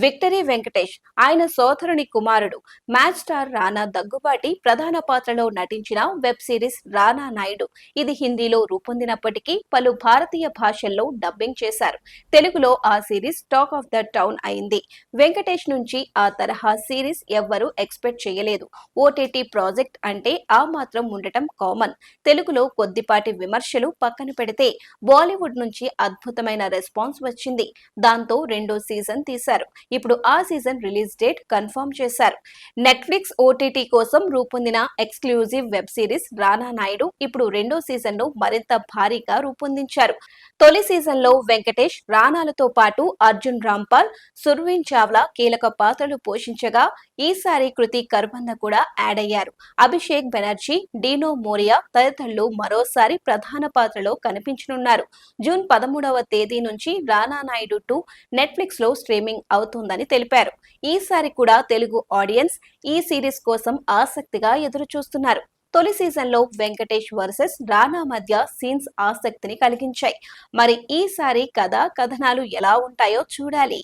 Victory Venkatesh ఆయన సోదరుని కుమారుడు. మ్యాచ్ స్టార్ రానా దగ్గుబాటి ప్రధాన పాత్రలో నటించిన వెబ్ సిరీస్ రానా నాయుడు. ఇది హిందీలో రూపొందినప్పటికీ పలు భారతీయ భాషల్లో డబ్బింగ్ చేశారు. తెలుగులో ఆ series talk of the town అయింది. వెంకటేష్ నుంచి ఆ తరహా సిరీస్ ఎవ్వరూ ఎక్స్పెక్ట్ చేయలేదు. ఓటీటీ ప్రాజెక్ట్ అంటే ఆ మాత్రం ఉండటం కామన్. తెలుగులో కొద్దిపాటి విమర్శలు పక్కన పెడితే బాలీవుడ్ నుంచి అద్భుతమైన రెస్పాన్స్ వచ్చింది. దాంతో రెండో సీజన్ తీశారు. ఇప్పుడు ఆ సీజన్ రిలీజ్ డేట్ కన్ఫర్మ్ చేశారు. నెట్ఫ్లిక్స్ ఓటీటీ కోసం రూపొందిన ఎక్స్క్లూజివ్ వెబ్ సిరీస్ రానా నాయుడు ఇప్పుడు రెండో సీజన్ ను మరింత భారీగా రూపొందించారు. తొలి సీజన్ లో వెంకటేష్, రానాలతో పాటు అర్జున్ రాంపాల్, సుర్వీన్ చావ్లా కీలక పాత్రలు పోషించగా ఈసారి కృతి కర్బంద కూడా యాడ్ అయ్యారు. అభిషేక్ బెనర్జీ, డీనో మోరియా తదితరులు మరోసారి ప్రధాన పాత్రలో కనిపించనున్నారు. జూన్ 13వ తేదీ నుంచి రానా నాయుడు 2 నెట్ఫ్లిక్స్ లో స్ట్రీమింగ్ అవుతుందని తెలిపారు. ఈసారి కూడా తెలుగు ఆడియన్స్ ఈ సిరీస్ కోసం ఆసక్తిగా ఎదురుచూస్తున్నారు. తొలి సీజన్లో వెంకటేష్ వర్సెస్ రానా మధ్య సీన్స్ ఆసక్తిని కలిగించాయి. మరి ఈసారి కథనాలు ఎలా ఉంటాయో చూడాలి.